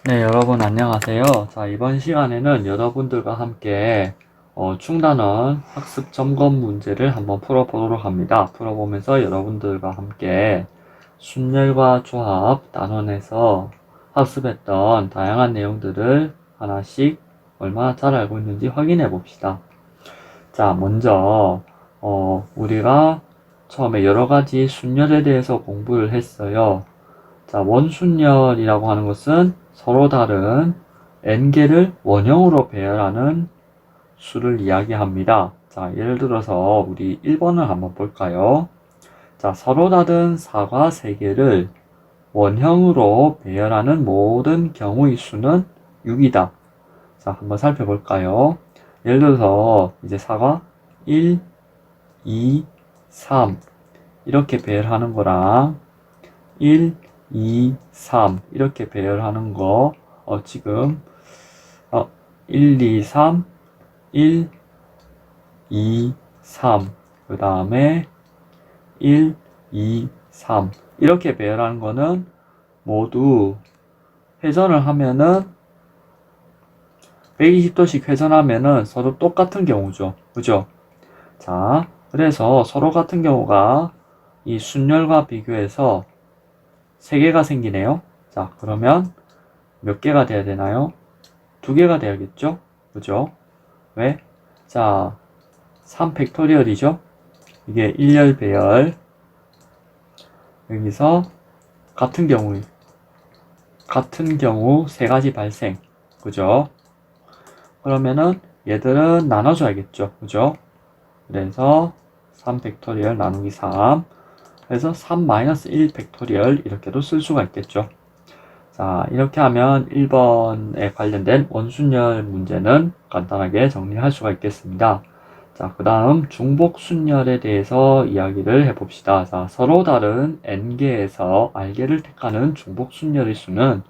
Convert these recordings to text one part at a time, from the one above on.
네, 여러분 안녕하세요. 자, 이번 시간에는 여러분들과 함께 충단원 학습 점검 문제를 한번 풀어보도록 합니다. 풀어보면서 여러분들과 함께 순열과 조합 단원에서 학습했던 다양한 내용들을 하나씩 얼마나 잘 알고 있는지 확인해 봅시다. 자, 먼저 우리가 처음에 여러 가지 순열에 대해서 공부를 했어요. 자, 원순열이라고 하는 것은 서로 다른 n개를 원형으로 배열하는 수를 이야기합니다. 자, 예를 들어서 우리 1번을 한번 볼까요? 자, 서로 다른 사과 3개를 원형으로 배열하는 모든 경우의 수는 6이다. 자, 한번 살펴볼까요? 예를 들어서 이제 사과 1, 2, 3 이렇게 배열하는 거랑 1, 2, 3 이렇게 배열하는 거 지금 1, 2, 3 1, 2, 3 그 다음에 1, 2, 3 이렇게 배열하는 거는 모두 회전을 하면은 120도씩 회전하면은 서로 똑같은 경우죠. 그죠? 자, 그래서 서로 같은 경우가 이 순열과 비교해서 3개가 생기네요. 자, 그러면 몇 개가 돼야 되나요? 2개가 돼야겠죠? 그죠? 왜? 자, 3 팩토리얼이죠? 이게 1열 배열. 여기서 같은 경우 3가지 발생. 그죠? 그러면은 얘들은 나눠줘야겠죠? 그죠? 그래서 3 팩토리얼 나누기 3. 그래서 3-1 팩토리얼 이렇게도 쓸 수가 있겠죠? 자, 이렇게 하면 1번에 관련된 원순열 문제는 간단하게 정리할 수가 있겠습니다. 자, 그 다음 중복순열에 대해서 이야기를 해봅시다. 자, 서로 다른 n개에서 r개를 택하는 중복순열의 수는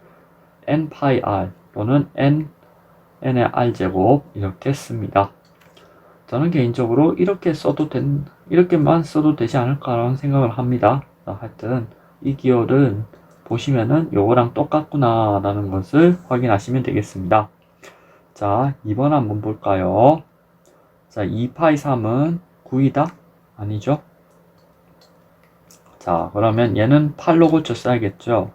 n-r 또는 n의 r제곱 이렇게 씁니다. 저는 개인적으로 이렇게만 써도 되지 않을까라는 생각을 합니다. 하여튼 이 기호를 보시면은 요거랑 똑같구나 라는 것을 확인하시면 되겠습니다. 자, 2번 한번 볼까요? 자, 2파이 3은 9이다? 아니죠? 자, 그러면 얘는 8로 고쳐 써야겠죠?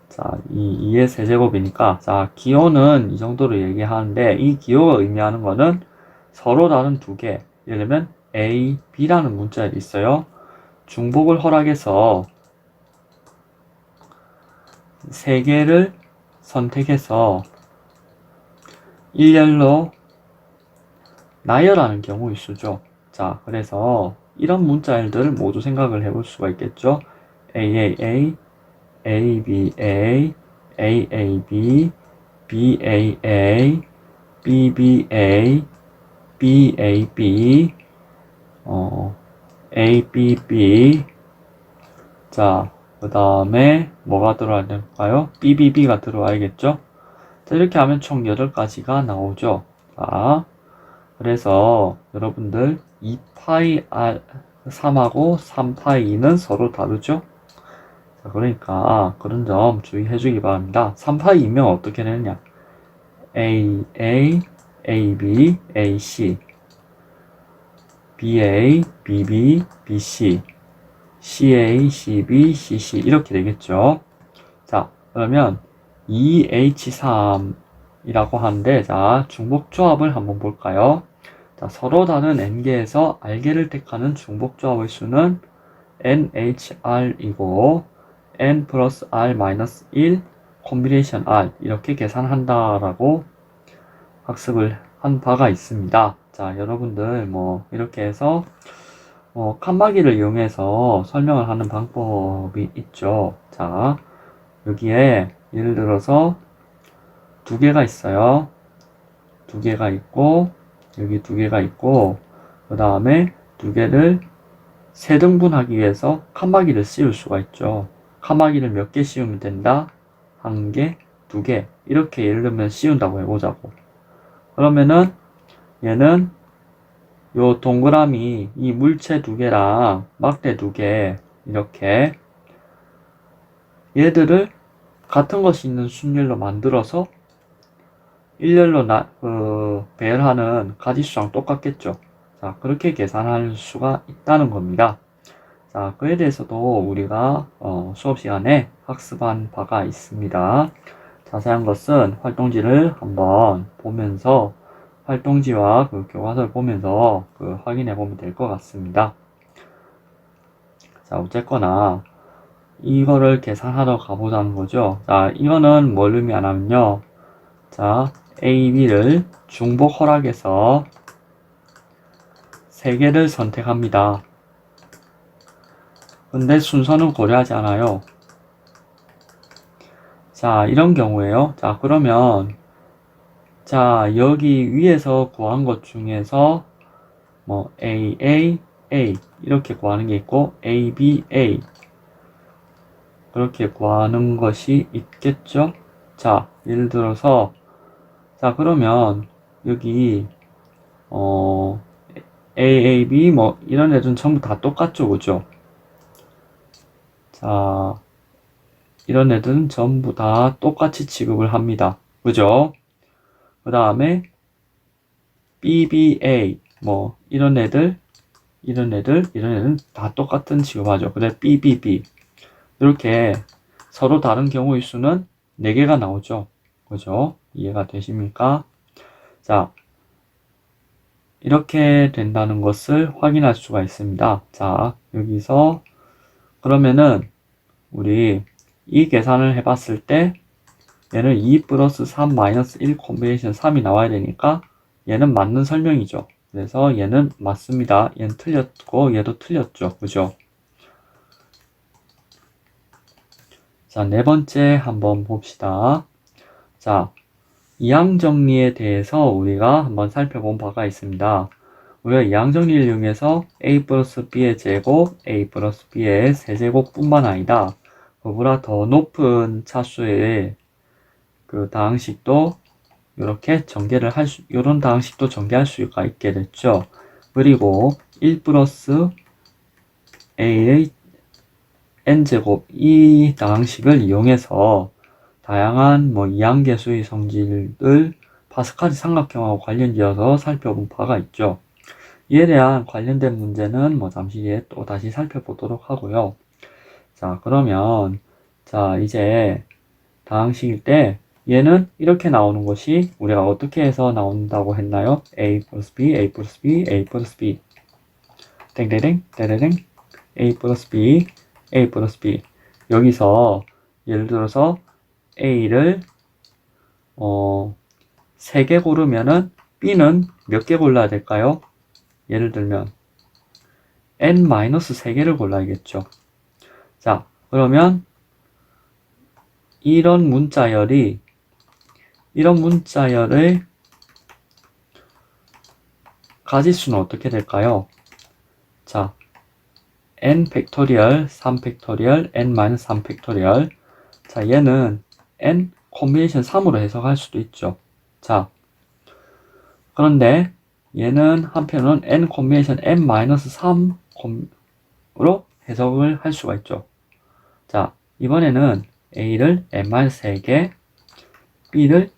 자, 2의 세제곱이니까, 자, 기호는 이 정도로 얘기하는데, 이 기호가 의미하는 거는 서로 다른 2개, 예를 들면 A, B라는 문자열이 있어요. 중복을 허락해서 3개를 선택해서 1열로 나열하는 경우의 수죠. 자, 그래서 이런 문자열들을 모두 생각을 해볼 수가 있겠죠. AAA, ABA, AAB, BAA, BBA, BAB, ABB. 자, 그 다음에 뭐가 들어와야 될까요? BBB가 들어와야겠죠? 자, 이렇게 하면 총 8가지가 나오죠. 자, 그래서 여러분들 2파이 3하고 3파이 2는 서로 다르죠? 자, 그러니까 그런 점 주의해 주기 바랍니다. 3파이 2면 어떻게 되느냐? AA, AB, AC, BA, BB, BC, CA, CB, CC 이렇게 되겠죠. 자, 그러면 2H3이라고 하는데, 자, 중복조합을 한번 볼까요? 자, 서로 다른 n개에서 r개를 택하는 중복조합의 수는 NHR이고 n 플러스 r 마이너스 1 콤비네이션 r 이렇게 계산한다라고 학습을 한 바가 있습니다. 자, 여러분들 뭐 이렇게 해서 칸막이를 이용해서 설명을 하는 방법이 있죠. 자, 여기에 예를 들어서 2개가 있어요. 2개가 있고 여기 2개가 있고 그 다음에 2개를 3등분하기 위해서 칸막이를 씌울 수가 있죠. 칸막이를 몇 개 씌우면 된다? 1개, 2개 이렇게 예를 들면 씌운다고 해보자고. 그러면은 얘는 요 동그라미 이 물체 2개랑 막대 2개 이렇게 얘들을 같은 것이 있는 순열로 만들어서 일렬로 배열하는 가지수랑 똑같겠죠. 자, 그렇게 계산할 수가 있다는 겁니다. 자, 그에 대해서도 우리가 수업 시간에 학습한 바가 있습니다. 자세한 것은 활동지를 한번 보면서 활동지와 그 교과서를 보면서 확인해 보면 될 것 같습니다. 자, 어쨌거나 이거를 계산하러 가보자는 거죠. 자, 이거는 뭘 의미하냐면요. 자, A, B를 중복 허락해서 3개를 선택합니다. 근데 순서는 고려하지 않아요. 자, 이런 경우에요. 자, 그러면 자, 여기 위에서 구한 것 중에서 뭐 A, A, A 이렇게 구하는 게 있고 A, B, A 그렇게 구하는 것이 있겠죠? 자, 예를 들어서 자, 그러면 여기 A, A, B 뭐 이런 애들은 전부 다 똑같죠, 그죠? 자, 이런 애들은 전부 다 똑같이 취급을 합니다. 그죠? 그 다음에 BBA 뭐 이런 애들은 다 똑같은 취급하죠. 그래 BBB 이렇게 서로 다른 경우의 수는 4개가 나오죠. 그죠? 이해가 되십니까? 자, 이렇게 된다는 것을 확인할 수가 있습니다. 자, 여기서 그러면은 우리 이 계산을 해봤을 때 얘는 2 플러스 3 마이너스 1 콤비네이션 3이 나와야 되니까 얘는 맞는 설명이죠. 그래서 얘는 맞습니다. 얘는 틀렸고 얘도 틀렸죠. 그죠? 자, 4번째 한번 봅시다. 자, 이항정리에 대해서 우리가 한번 살펴본 바가 있습니다. 우리가 이항정리를 이용해서 a 플러스 b의 제곱, a 플러스 b의 세제곱 뿐만 아니라 그보다 더 높은 차수의 그 다항식도 이렇게 전개를 요런 다항식도 전개할 수가 있게 됐죠. 그리고 1 플러스 a의 n제곱 이 다항식을 이용해서 다양한 이항계수의 성질을 파스칼 삼각형하고 관련지어서 살펴본 바가 있죠. 이에 대한 관련된 문제는 잠시 뒤에 또 다시 살펴보도록 하고요. 자, 그러면 자, 이제 다항식일 때 얘는 이렇게 나오는 것이 우리가 어떻게 해서 나온다고 했나요? a 플러스 b, a 플러스 b, a 플러스 b 땡땡땡 땡땡땡 a 플러스 b, a 플러스 b 여기서 예를 들어서 a를 3개 고르면은 b는 몇 개 골라야 될까요? 예를 들면 n-3개를 골라야겠죠. 자, 그러면 이런 문자열의 가지수는 어떻게 될까요? 자, n 팩토리얼, 3 팩토리얼, n-3 팩토리얼. 자, 얘는 n 콤비네이션 3으로 해석할 수도 있죠. 자, 그런데 얘는 한편으로는 n 콤비네이션 n-3으로 해석을 할 수가 있죠. 자, 이번에는 a를 n-3개, b를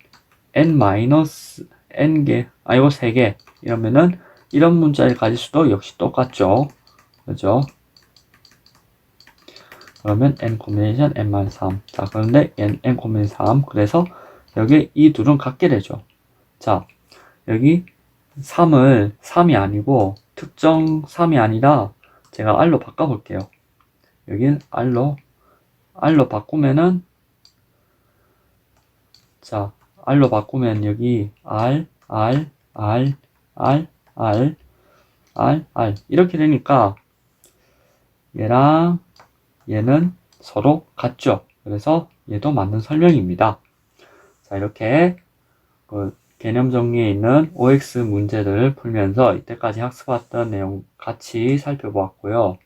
n-n개, 아니고 3개 이러면은 이런 문자의 가지수도 역시 똑같죠. 그죠? 그러면 n 콤비네이션 n-3. 자, 그런데 n 콤비네이션 3. 그래서 여기 이 둘은 같게 되죠. 자, 여기 3이 아니고 특정 3이 아니라 제가 r로 바꿔볼게요. 여긴 r로 바꾸면은 자, r로 바꾸면 여기 r 이렇게 되니까 얘랑 얘는 서로 같죠. 그래서 얘도 맞는 설명입니다. 자, 이렇게 개념 정리에 있는 OX 문제를 풀면서 이때까지 학습했던 내용 같이 살펴보았고요.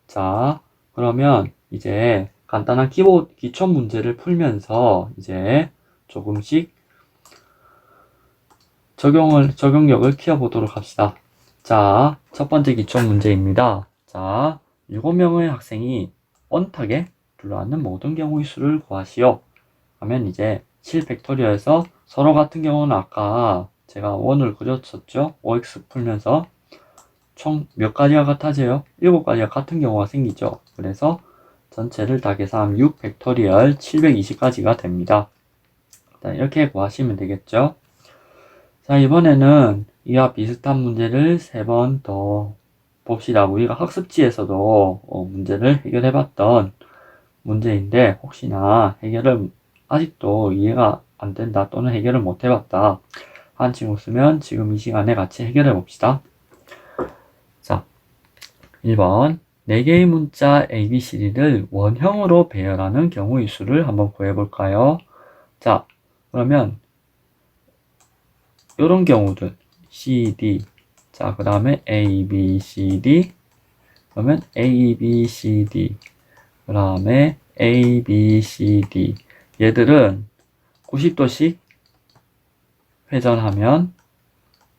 자, 그러면 이제 간단한 기초 문제를 풀면서 이제 조금씩 적용력을 키워보도록 합시다. 자, 첫 번째 기초 문제입니다. 자, 7명의 학생이 원탁에 불러앉는 모든 경우의 수를 구하시오. 하면 이제 7팩토리얼에서 서로 같은 경우는 아까 제가 원을 그렸었죠. 5x 풀면서 총 몇 가지가 같아져요? 7가지가 같은 경우가 생기죠. 그래서 전체를 다 계산하면 6팩토리얼 720가지가 됩니다. 자, 이렇게 구하시면 되겠죠. 자, 이번에는 이와 비슷한 문제를 3번 더 봅시다. 우리가 학습지에서도 문제를 해결해봤던 문제인데 혹시나 해결을 아직도 이해가 안 된다 또는 해결을 못 해봤다 한 친구 있으면 지금 이 시간에 같이 해결해 봅시다. 자, 1번 4개의 문자 ABCD를 원형으로 배열하는 경우의 수를 한번 구해볼까요? 자, 그러면 이런 경우들 CD, 자, 그 다음에 ABCD, 그러면 ABCD, 그 다음에 ABCD. 얘들은 90도씩 회전하면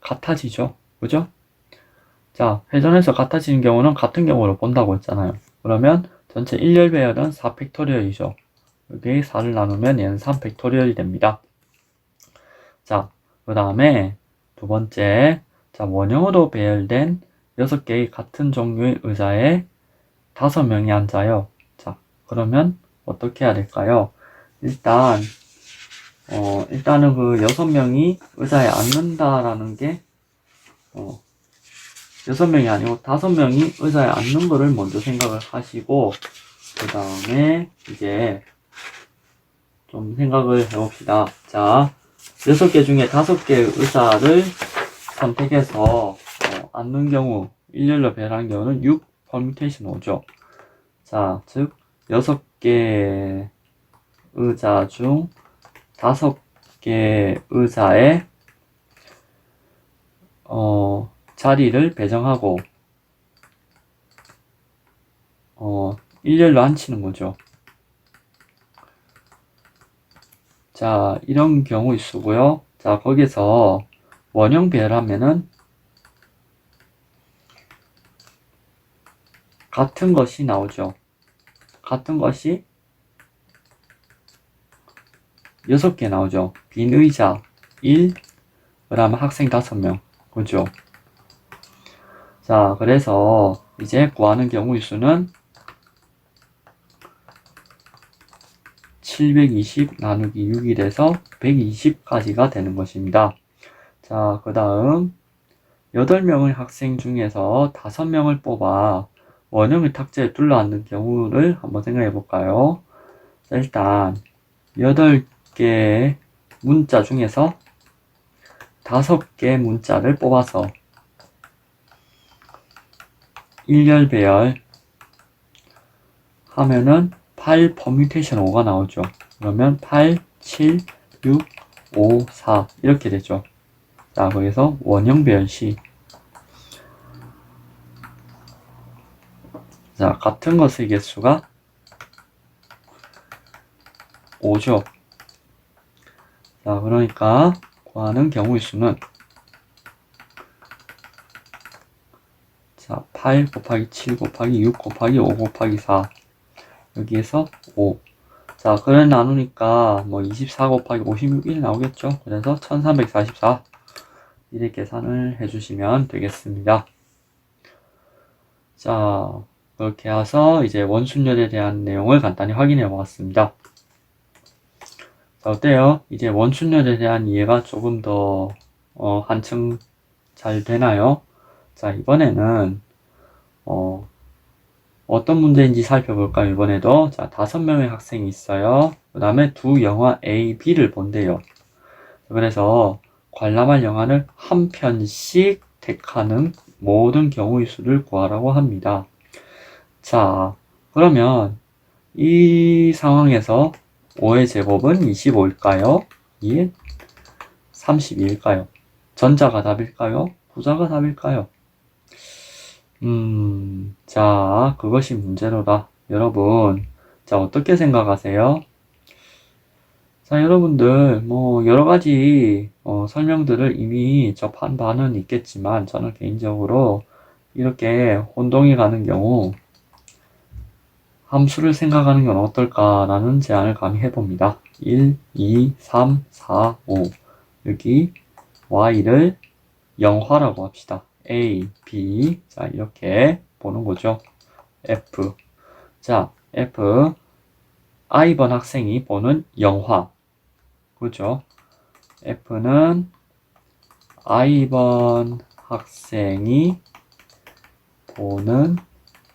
같아지죠. 그죠? 자, 회전해서 같아지는 경우는 같은 경우로 본다고 했잖아요. 그러면 전체 1열 배열은 4팩토리얼이죠. 여기 4를 나누면 얘는 3팩토리얼이 됩니다. 자, 그 다음에 두 번째, 자, 원형으로 배열된 6개의 같은 종류의 의자에 5명이 앉아요. 자, 그러면 어떻게 해야 될까요? 일단은 그 6명이 의자에 앉는다라는 게, 6명이 아니고 5명이 의자에 앉는 거를 먼저 생각을 하시고, 그 다음에 이제 좀 생각을 해봅시다. 자, 6개 중에 5개의 의자를 선택해서 앉는 경우, 일렬로 배열하는 경우는 6 퍼뮤테이션 오죠. 자, 즉 6개 의자 중 5개 의자에 자리를 배정하고 일렬로 앉히는 거죠. 자, 이런 경우 있고요. 자, 거기서 원형 배열하면은 같은 것이 나오죠. 같은 것이 6개 나오죠. 빈 의자 1, 그 다음에 학생 5명. 그죠? 자, 그래서 이제 구하는 경우의 수는 720 나누기 6이 돼서 120까지가 되는 것입니다. 자, 그 다음 8명의 학생 중에서 5명을 뽑아 원형의 탁자에 둘러앉는 경우를 한번 생각해 볼까요? 자, 일단 8개의 문자 중에서 5개 문자를 뽑아서 일렬 배열 하면은 8 퍼뮤테이션 5가 나오죠. 그러면 8, 7, 6, 5, 4 이렇게 되죠. 자, 거기서 원형 배열 시, 자, 같은 것의 개수가 5죠. 자, 그러니까 구하는 경우의 수는, 자, 8 곱하기 7 곱하기 6 곱하기 5 곱하기 4 여기에서 5. 자, 그걸 나누니까 뭐 24 곱하기 56이 나오겠죠. 그래서 1344 이렇게 계산을 해주시면 되겠습니다. 자, 그렇게 해서 이제 원순열에 대한 내용을 간단히 확인해 보았습니다. 자, 어때요? 이제 원순열에 대한 이해가 조금 더 한층 잘 되나요? 자, 이번에는 어떤 문제인지 살펴볼까요? 이번에도 자, 5명의 학생이 있어요. 그 다음에 두 영화 A, B를 본대요. 그래서 관람할 영화를 한 편씩 택하는 모든 경우의 수를 구하라고 합니다. 자, 그러면 이 상황에서 5의 제곱은 25일까요? 2일 32일까요? 전자가 답일까요? 후자가 답일까요? 자, 그것이 문제로다. 여러분, 자, 어떻게 생각하세요? 자, 여러분들, 뭐, 여러 가지, 설명들을 이미 접한 바는 있겠지만, 저는 개인적으로 이렇게 혼동이 가는 경우, 함수를 생각하는 건 어떨까라는 제안을 감히 해봅니다. 1, 2, 3, 4, 5 여기 y를 영화라고 합시다. a, b 자 이렇게 보는 거죠. f 자 f i번 학생이 보는 영화 그죠? f는 i번 학생이 보는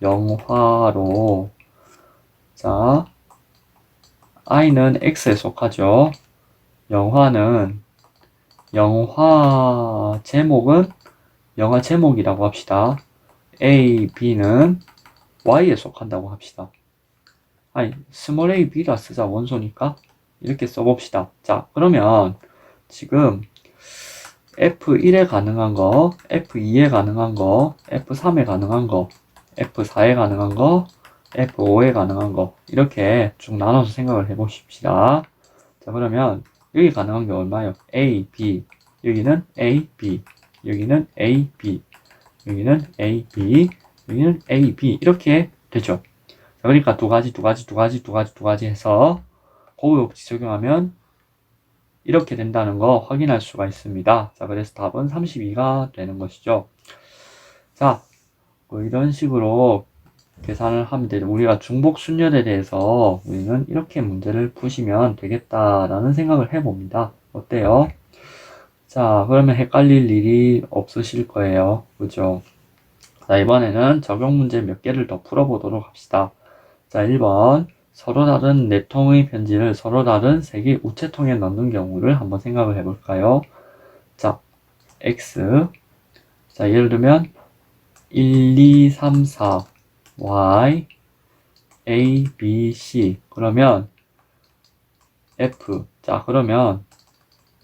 영화로 자 i는 x에 속하죠. 영화 제목은 영화 제목이라고 합시다. a, b는 y에 속한다고 합시다. 아니 스몰 a, b라 쓰자 원소니까 이렇게 써봅시다. 자 그러면 지금 F1에 가능한 거, F2에 가능한 거, F3에 가능한 거, F4에 가능한 거, F5에 가능한 거 이렇게 쭉 나눠서 생각을 해보십시다. 자 그러면 여기 가능한 게 얼마예요? A, B 여기는 A, B 여기는 A, B 여기는 A, B 여기는 A, B 이렇게 되죠. 자 그러니까 두 가지 해서 고의업지 적용하면 이렇게 된다는 거 확인할 수가 있습니다. 자, 그래서 답은 32가 되는 것이죠. 자, 뭐 이런 식으로 계산을 하면 되죠. 우리가 중복 순열에 대해서 우리는 이렇게 문제를 푸시면 되겠다라는 생각을 해봅니다. 어때요? 자, 그러면 헷갈릴 일이 없으실 거예요. 그죠? 자, 이번에는 적용 문제 몇 개를 더 풀어보도록 합시다. 자, 1번. 서로 다른 4통의 편지를 서로 다른 3개 우체통에 넣는 경우를 한번 생각을 해볼까요? 자, X. 자, 예를 들면 1, 2, 3, 4 Y A, B, C 그러면 F. 자, 그러면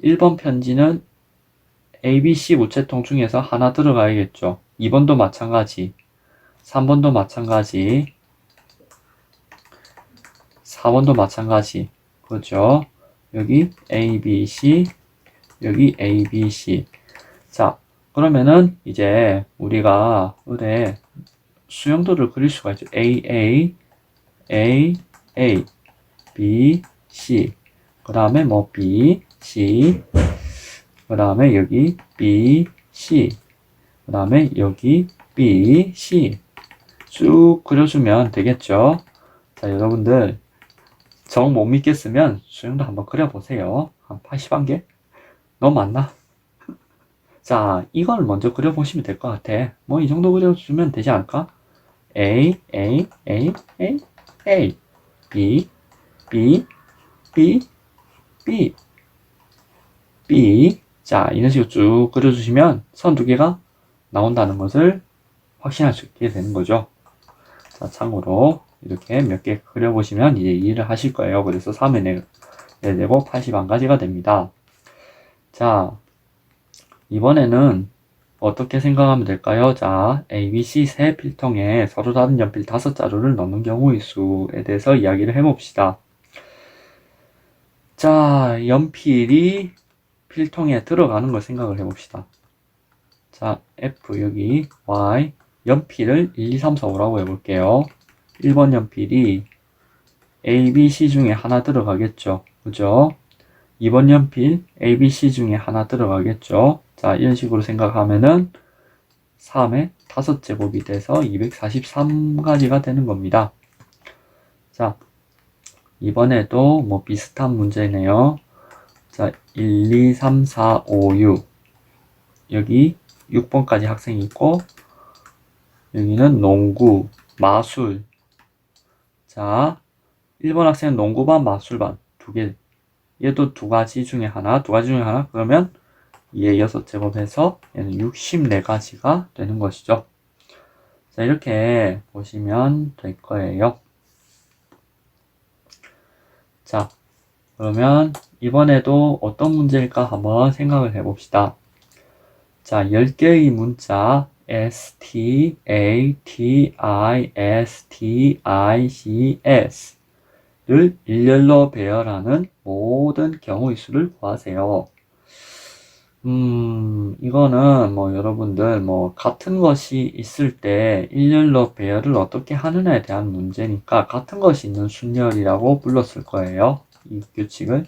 1번 편지는 A, B, C 우체통 중에서 하나 들어가야겠죠. 2번도 마찬가지 3번도 마찬가지 4번도 마찬가지 그렇죠. 여기 A, B, C 여기 A, B, C 자 그러면은 이제 우리가 의뢰 수용도를 그릴 수가 있죠. A, A, A, A B, C 그 다음에 뭐 B, C 그 다음에 여기 B, C 그 다음에 여기 B, C 쭉 그려주면 되겠죠. 자 여러분들 정 못 믿겠으면 수영도 한번 그려보세요. 한 80개? 너무 많나? 자, 이걸 먼저 그려보시면 될 것 같아. 뭐 이 정도 그려주면 되지 않을까? A, A, A, A, A, B, B, B, B, B. 자, 이런 식으로 쭉 그려주시면 선 두 개가 나온다는 것을 확신할 수 있게 되는 거죠. 자, 참고로 이렇게 몇 개 그려보시면 이제 이해를 하실 거예요. 그래서 3에 내고 81가지가 됩니다. 자, 이번에는 어떻게 생각하면 될까요? 자, A, B, C 세 필통에 서로 다른 연필 5자루를 넣는 경우의 수에 대해서 이야기를 해봅시다. 자, 연필이 필통에 들어가는 걸 생각을 해봅시다. 자, F 여기 Y 연필을 1, 2, 3, 4, 5라고 해볼게요. 1번 연필이 A, B, C 중에 하나 들어가겠죠. 그죠? 2번 연필 A, B, C 중에 하나 들어가겠죠. 자, 이런 식으로 생각하면은 3의 5제곱이 돼서 243가지가 되는 겁니다. 자, 이번에도 뭐 비슷한 문제네요. 자, 1, 2, 3, 4, 5, 6 여기 6번까지 학생이 있고 여기는 농구, 마술 자, 1번 학생은 농구반, 마술반 2개 얘도 두 가지 중에 하나 그러면 얘 6제곱해서 얘는 64가지가 되는 것이죠. 자, 이렇게 보시면 될 거예요. 자, 그러면 이번에도 어떤 문제일까 한번 생각을 해봅시다. 자, 10개의 문자 S, T, A, T, I, S, T, I, C, S 를 일렬로 배열하는 모든 경우의 수를 구하세요. 이거는 뭐 여러분들 뭐 같은 것이 있을 때 일렬로 배열을 어떻게 하느냐에 대한 문제니까 같은 것이 있는 순열이라고 불렀을 거예요. 이 규칙을.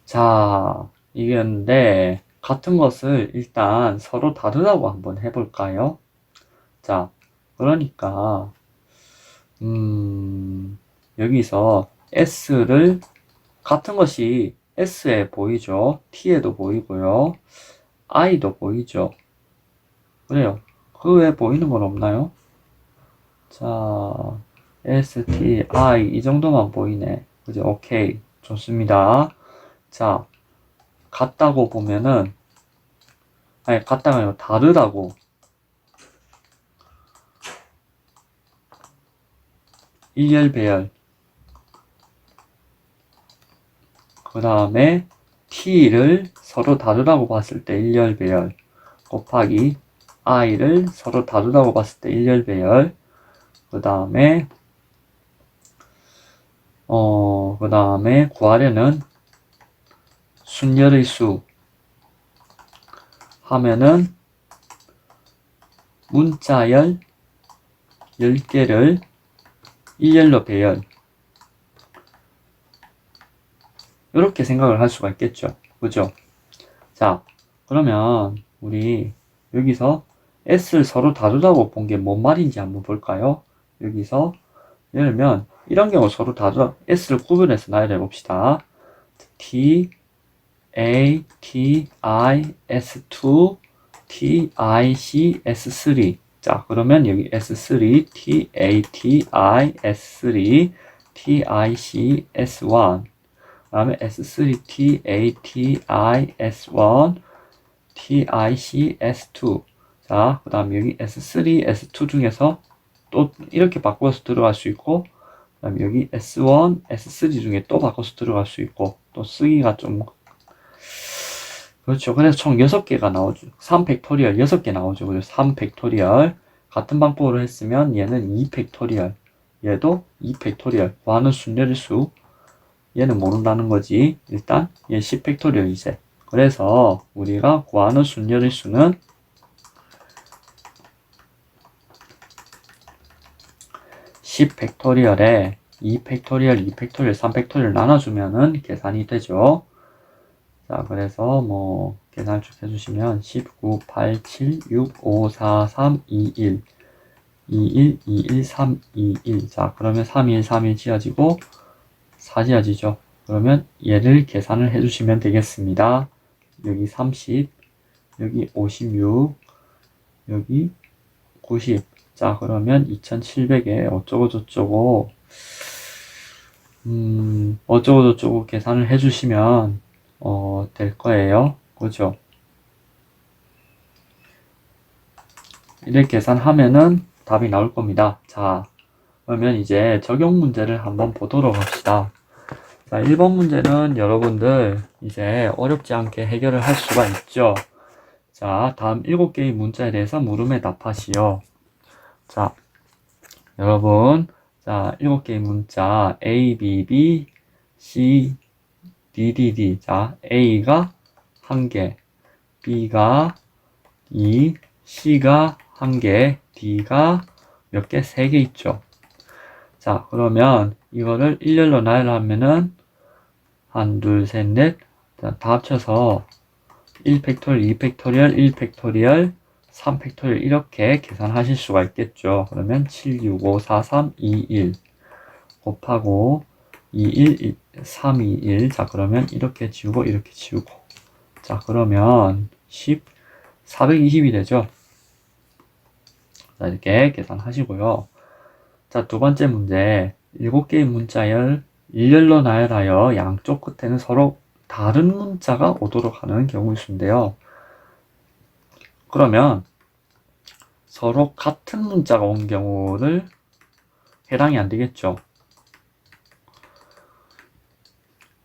자, 이게인데 같은 것을 일단 서로 다르다고 한번 해볼까요? 자, 그러니까 여기서 S를 같은 것이 S에 보이죠. T에도 보이고요. I도 보이죠. 그래요. 그 외에 보이는 건 없나요? 자, S, T, I 이 정도만 보이네. 그죠? 오케이. 좋습니다. 자, 같다고 보면은 아니 같다가 아니고 다르다고 일렬 배열 그 다음에 T를 서로 다르다고 봤을 때 일렬 배열 곱하기 I를 서로 다르다고 봤을 때 일렬 배열 그 다음에 구하려는 순열의 수 하면은 문자열 10개를 일렬로 배열 이렇게 생각을 할 수가 있겠죠. 그죠? 자, 그러면 우리 여기서 S를 서로 다르다고 본 게 뭔 말인지 한번 볼까요? 여기서 예를 들면 이런 경우 서로 다르다 S를 구분해서 나열해 봅시다. T, A, T, I, S2, T, I, C, S3 자, 그러면 여기 S3, T, A, T, I, S3, T, I, C, S1 그 다음에 S3, T, A, T, I, S1, T, I, C, S2 자, 그 다음 여기 S3, S2 중에서 또 이렇게 바꿔서 들어갈 수 있고 그 다음 여기 S1, S3 중에 또 바꿔서 들어갈 수 있고 또 쓰기가 좀 그렇죠. 그래서 총 6개가 나오죠. 3팩토리얼 6개 나오죠. 그래서 3팩토리얼 같은 방법으로 했으면 얘는 2팩토리얼 얘도 2팩토리얼 구하는 순열의 수 얘는 모른다는 거지. 일단 얘 10팩토리얼 이제 그래서 우리가 구하는 순열의 수는 10팩토리얼에 2팩토리얼, 2팩토리얼, 3팩토리얼 나눠주면은 계산이 되죠. 자, 그래서 뭐 계산을 쭉 해주시면 19, 8, 7, 6, 5, 4, 3, 2, 1 2, 1, 2, 1, 3, 2, 1 자, 그러면 3, 1, 3, 1 지어지고 4 지어지죠. 그러면 얘를 계산을 해주시면 되겠습니다. 여기 30, 여기 56, 여기 90 자, 그러면 2700에 어쩌고저쩌고 어쩌고저쩌고 계산을 해주시면 될 거예요. 그죠? 이렇게 계산하면은 답이 나올 겁니다. 자, 그러면 이제 적용 문제를 한번 보도록 합시다. 자, 1번 문제는 여러분들 이제 어렵지 않게 해결을 할 수가 있죠. 자, 다음 7개의 문자에 대해서 물음에 답하시오. 자, 여러분, 자, 7개의 문자 A, B, B, C, D, D, D. 자, A가 1개, B가 2, C가 1개, D가 몇 개? 3개 있죠. 자, 그러면 이거를 일렬로 나열하면은 한, 둘, 셋, 넷. 자, 다 합쳐서 1팩토리얼, 2팩토리얼, 1팩토리얼, 3팩토리얼 이렇게 계산하실 수가 있겠죠. 그러면 7, 6, 5, 4, 3, 2, 1 곱하고 2, 1, 3, 2, 1. 자, 그러면 이렇게 지우고 이렇게 지우고. 자, 그러면 10, 420이 되죠. 자, 이렇게 계산하시고요. 자, 두 번째 문제. 7개의 문자열 일렬로 나열하여 양쪽 끝에는 서로 다른 문자가 오도록 하는 경우의 수인데요. 그러면 서로 같은 문자가 온 경우를 해당이 안 되겠죠.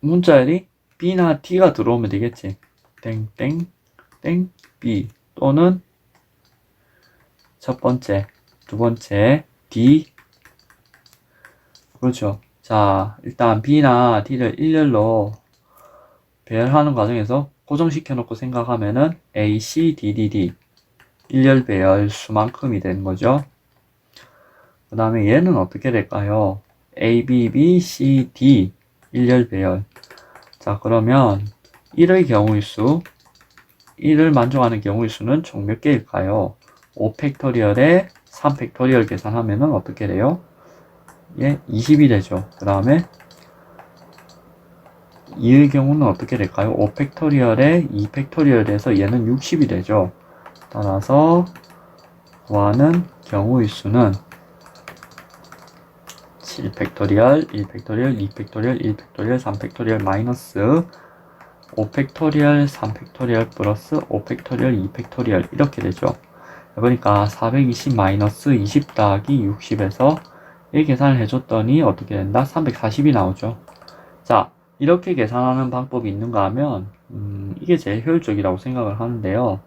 문자열이 B나 T가 들어오면 되겠지. 땡땡 땡 B 또는 첫 번째, 두 번째 D 그렇죠. 자, 일단 B나 D를 일렬로 배열하는 과정에서 고정시켜 놓고 생각하면은 A, C, D, D, D 일렬 배열 수만큼이 되는 거죠. 그 다음에 얘는 어떻게 될까요? A, B, B, C, D 일렬 배열. 자, 그러면 1의 경우의 수, 1을 만족하는 경우의 수는 총 몇 개일까요? 5팩토리얼에 3팩토리얼 계산하면은 어떻게 돼요? 예, 20이 되죠. 그 다음에 2의 경우는 어떻게 될까요? 5팩토리얼에 2팩토리얼에서 얘는 60이 되죠. 따라서 구하는 경우의 수는 7팩토리얼, 1팩토리얼, 2팩토리얼, 1팩토리얼, 3팩토리얼 마이너스 5팩토리얼, 3팩토리얼 플러스 5팩토리얼, 2팩토리얼 이렇게 되죠. 그러니까 420 마이너스 20 더하기 60에서 이 계산을 해줬더니 어떻게 된다? 340이 나오죠. 자, 이렇게 계산하는 방법이 있는가 하면 이게 제일 효율적이라고 생각을 하는데요.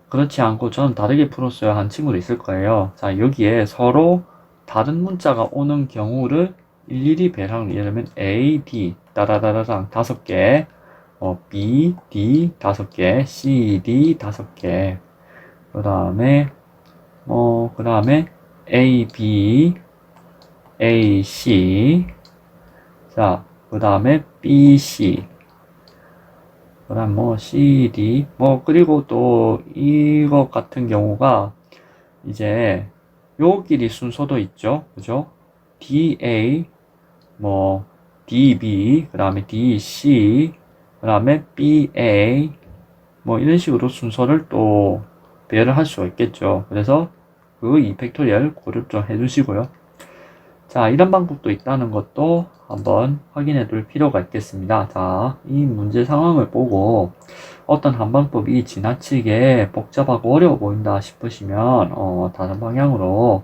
그렇지 않고 저는 다르게 풀었어야 한 친구도 있을 거예요. 자, 여기에 서로 다른 문자가 오는 경우를 일일이 배랑 예를 들면 A, D 따다다다당 5개, B, D 5개, C, D 5개, 그 다음에 A, B, A, C, 자, 그 다음에 B, C, 그 다음 C, D, 그리고 또 이것 같은 경우가 이제 요끼리 순서도 있죠. 그죠? DA, DB, 그 다음에 DC, 그 다음에 BA, 이런 식으로 순서를 또 배열을 할 수가 있겠죠. 그래서 그 2팩토리얼 고려 좀 해주시고요. 자, 이런 방법도 있다는 것도 한번 확인해 둘 필요가 있겠습니다. 자, 이 문제 상황을 보고 어떤 한 방법이 지나치게 복잡하고 어려워 보인다 싶으시면 다른 방향으로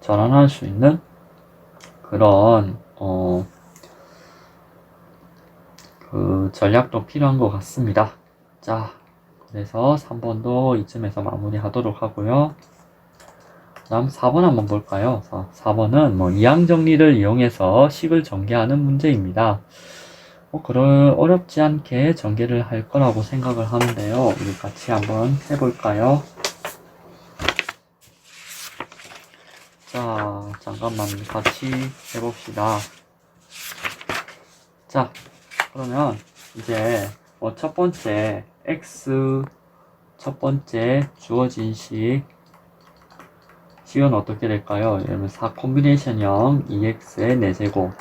전환할 수 있는 그런 그 전략도 필요한 것 같습니다. 자, 그래서 3번도 이쯤에서 마무리하도록 하고요. 다음 4번 한번 볼까요? 4번은 이항 정리를 이용해서 식을 전개하는 문제입니다. 어렵지 않게 전개를 할 거라고 생각을 하는데요. 우리 같이 한번 해볼까요? 자, 잠깐만 같이 해봅시다. 자, 그러면 이제 첫 번째 x 첫 번째 주어진 식은 어떻게 될까요? 예를 들면 4 콤비네이션 0 2x의 4제곱,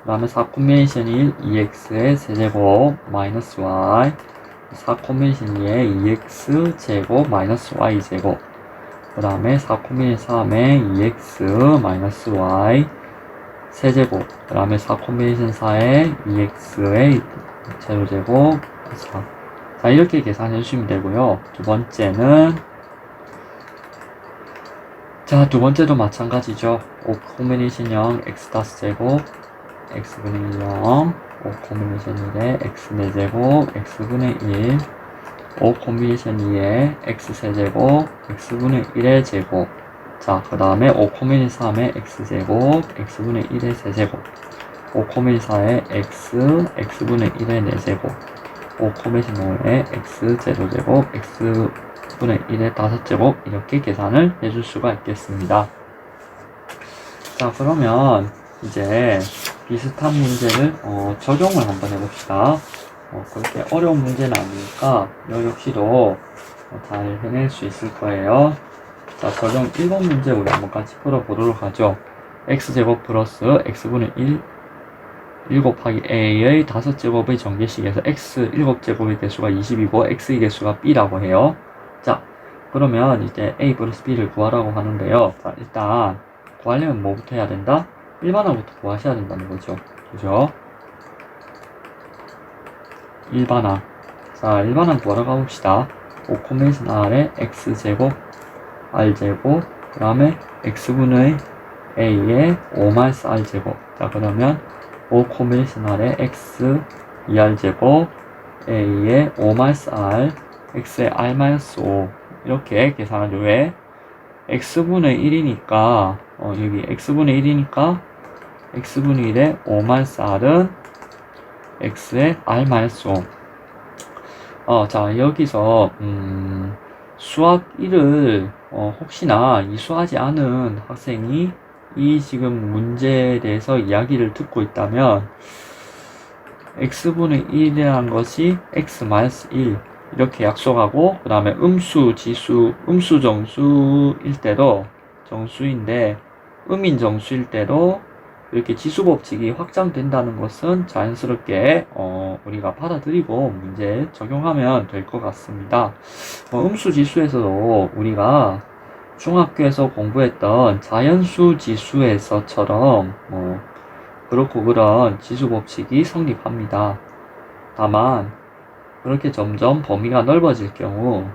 그 다음에 4 콤비네이션 1 2x의 세제곱 마이너스 y, 4 콤비네이션 2의 2x 제곱 마이너스 y 제곱, 그 다음에 4 콤비네이션 3의 2x 마이너스 y 세제곱, 그 다음에 4 콤비네이션 4의 2x의 제로제곱. 자, 이렇게 계산해 주시면 되고요. 두 번째도 마찬가지죠. 5 콤비네이션 0 x 다섯 제곱 x분의 0, 5 콤비네이션 1의 x 4제곱 x분의 1, 5 콤비네이션 2의 x 세제곱 x분의 1의 제곱. 자, 그 다음에 5 콤비네이션 3의 x제곱 x분의 1의 세제곱, 5 콤비네이션 4의 x분의 1의 4제곱, 5 콤비네이션 5의 x 제로제곱 x분의 1의 5제곱 이렇게 계산을 해줄 수가 있겠습니다. 자, 그러면 이제 비슷한 문제를 적용을 한번 해봅시다. 그렇게 어려운 문제는 아니니까 여 역시도 잘 해낼 수 있을 거예요. 자, 적용 1번 문제 우리 한번 같이 풀어보도록 하죠. x제곱 플러스 x분의 1 곱하기 a의 5제곱의 전개식에서 x 7제곱의 개수가 20이고 x의 개수가 b라고 해요. 자, 그러면 이제 a 플러스 b를 구하라고 하는데요. 자, 일단 구하려면 뭐부터 해야 된다? 일반항부터 구하셔야 된다는 거죠. 그죠? 일반항. 자, 일반항 구하러 가봅시다. 5 콤비네이션 r의 x제곱 r제곱, 그 다음에 x분의 a의 5-r제곱. 자, 그러면 5 콤비네이션 r의 x 2r제곱 a의 5-r x의 r-5 이렇게 계산하죠. 왜? x분의 1이니까 여기 x분의 1이니까 x분의 1의 5-r은 x의 r-5. 자, 여기서, 수학 1을, 혹시나 이수하지 않은 학생이 이 지금 문제에 대해서 이야기를 듣고 있다면, x분의 1이라는 것이 x-1 이렇게 약속하고, 그 다음에 음수, 지수, 음수 정수일 때도, 정수인데, 음인 정수일 때도 이렇게 지수 법칙이 확장된다는 것은 자연스럽게 우리가 받아들이고 문제에 적용하면 될 것 같습니다. 음수 지수에서도 우리가 중학교에서 공부했던 자연수 지수에서처럼 그렇고 그런 지수 법칙이 성립합니다. 다만 그렇게 점점 범위가 넓어질 경우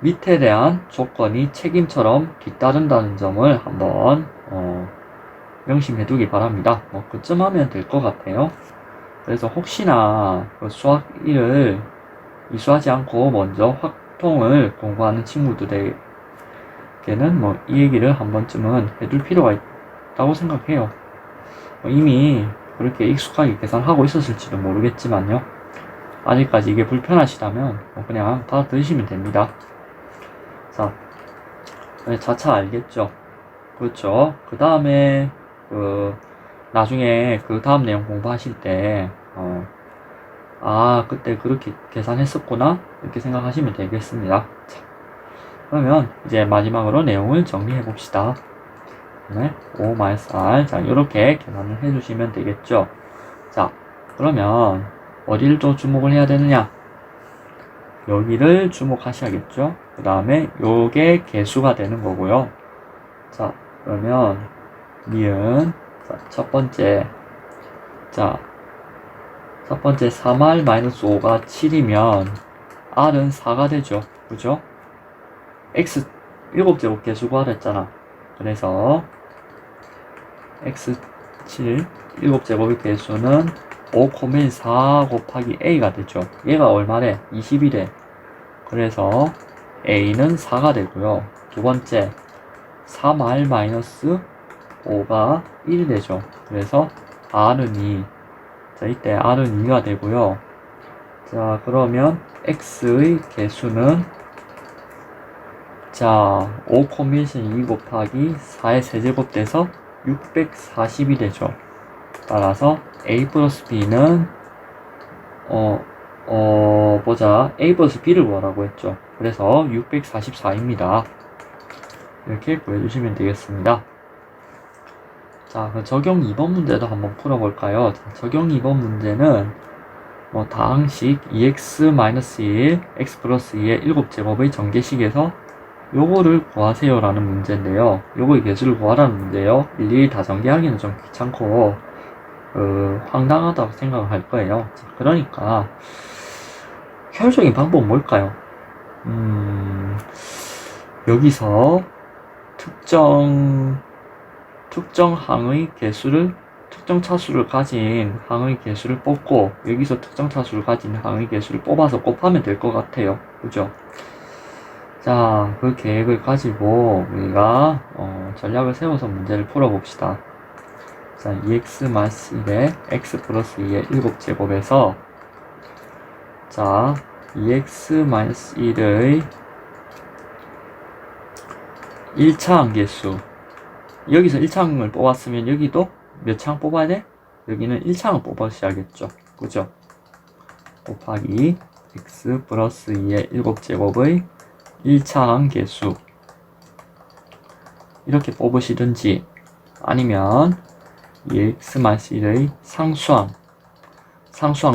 밑에 대한 조건이 책임처럼 뒤따른다는 점을 한번 명심해 두기 바랍니다. 그쯤 하면 될 것 같아요. 그래서 혹시나 그 수학 1을 이수하지 않고 먼저 확통을 공부하는 친구들에게는 이 얘기를 한 번쯤은 해둘 필요가 있다고 생각해요. 이미 그렇게 익숙하게 계산하고 있었을지도 모르겠지만요. 아직까지 이게 불편하시다면 그냥 받아들이시면 됩니다. 자, 자차 알겠죠? 그렇죠. 그 다음에 나중에 그 다음 내용 공부하실 때 그때 그렇게 계산했었구나 이렇게 생각하시면 되겠습니다. 자, 그러면 이제 마지막으로 내용을 정리해 봅시다. 네, 5-r. 자, 이렇게 계산을 해주시면 되겠죠. 자, 그러면 어디를 또 주목을 해야 되느냐? 여기를 주목하셔야겠죠. 그 다음에 요게 개수가 되는 거고요. 자, 그러면 니은 첫 번째 3r-5가 7이면 r은 4가 되죠. 그죠? x 7제곱 개수 구하랬잖아. 그래서 x7 7제곱의 개수는 5,4 곱하기 a가 되죠. 얘가 얼마래? 20이래. 그래서 a는 4가 되고요. 두 번째 3r-5가 1이 되죠. 그래서 r은 2. 자, 이때 r은 2가 되고요. 자, 그러면 x의 개수는 5,2 곱하기 4의 세제곱 돼서 640이 되죠. 따라서 a 플러스 b는 a 플러스 b를 구하라고 했죠. 그래서 644입니다. 이렇게 구해주시면 되겠습니다. 자, 그 적용 2번 문제도 한번 풀어볼까요? 자, 적용 2번 문제는 다항식 2x-1, x 플러스 2의 7제곱의 전개식에서 요거를 구하세요 라는 문제인데요. 요거의 개수를 구하라는 문제예요. 일일이 다 전개하기는 좀 귀찮고 황당하다고 생각을 할 거예요. 자, 그러니까 효율적인 방법은 뭘까요? 여기서 특정 항의 개수를, 특정 차수를 가진 항의 개수를 뽑고 여기서 특정 차수를 가진 항의 개수를 뽑아서 곱하면 될 것 같아요. 그죠? 자, 그 계획을 가지고 우리가 전략을 세워서 문제를 풀어봅시다. 자, 2x-1의 x 플러스 2의 7제곱에서 자, 2x-1의 1차항 개수, 여기서 1차항을 뽑았으면 여기도 몇 차항 뽑아야 돼? 여기는 1차항을 뽑으셔야겠죠. 그죠? 곱하기 x 플러스 2의 7제곱의 1차항 개수 이렇게 뽑으시든지 아니면 2x-1의 상수항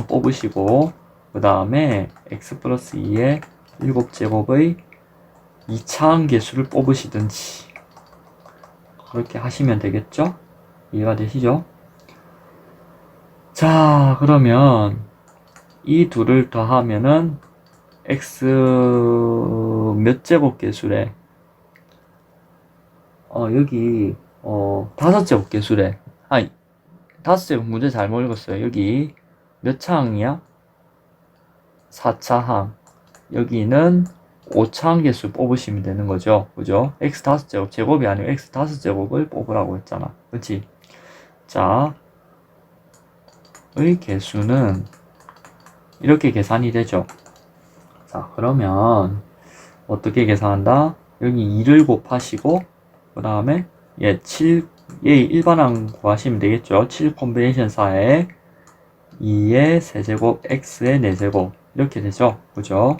뽑으시고 그 다음에 x 플러스 2의 7제곱의 2차항 개수를 뽑으시든지 그렇게 하시면 되겠죠? 이해가 되시죠? 자, 그러면 이 둘을 더하면은 x 몇 제곱 개수래? 여기 5제곱 개수래. 아니, 5제곱 문제 잘못 읽었어요. 여기 몇 차항이야? 4차항. 여기는 5차항 개수 뽑으시면 되는 거죠. 그죠? x 5제곱, 제곱이 아니고 x 5제곱을 뽑으라고 했잖아. 그치? 자, 개수는 이렇게 계산이 되죠. 자, 그러면 어떻게 계산한다? 여기 2를 곱하시고 그 다음에 얘 일반항 구하시면 되겠죠. 7 콤비네이션 4에 2의 세제곱 x의 4제곱 이렇게 되죠. 그죠?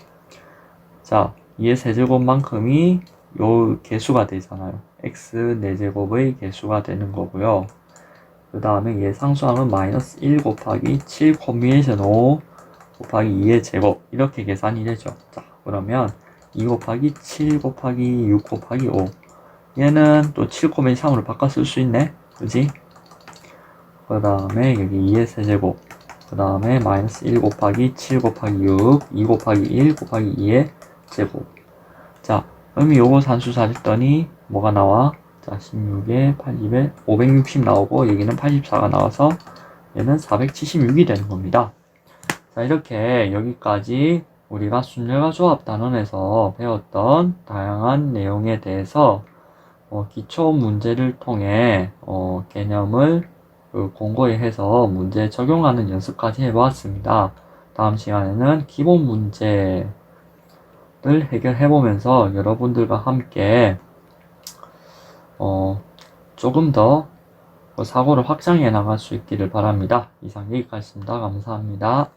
자, 2의 세제곱만큼이 요 개수가 되잖아요. x 4제곱의 개수가 되는 거고요. 그 다음에 얘 상수항은 마이너스 1 곱하기 7 콤비네이션 5 곱하기 2의 제곱 이렇게 계산이 되죠. 자, 그러면 2 곱하기 7 곱하기 6 곱하기 5 얘는 또 7 콤비네이션 3으로 바꿔 쓸 수 있네. 그지? 그 다음에 여기 2의 세제곱 그 다음에 마이너스 1 곱하기 7 곱하기 6 2 곱하기 1 곱하기 2의 제곱. 자, 그럼 요거 산수 사줬더니 뭐가 나와? 자, 16에 80에 560 나오고 여기는 84가 나와서 얘는 476이 되는 겁니다. 자, 이렇게 여기까지 우리가 순열과 조합 단원에서 배웠던 다양한 내용에 대해서 기초 문제를 통해 개념을 공고히 해서 문제 적용하는 연습까지 해보았습니다. 다음 시간에는 기본 문제를 해결해보면서 여러분들과 함께 조금 더 사고를 확장해 나갈 수 있기를 바랍니다. 이상 여기까지입니다. 감사합니다.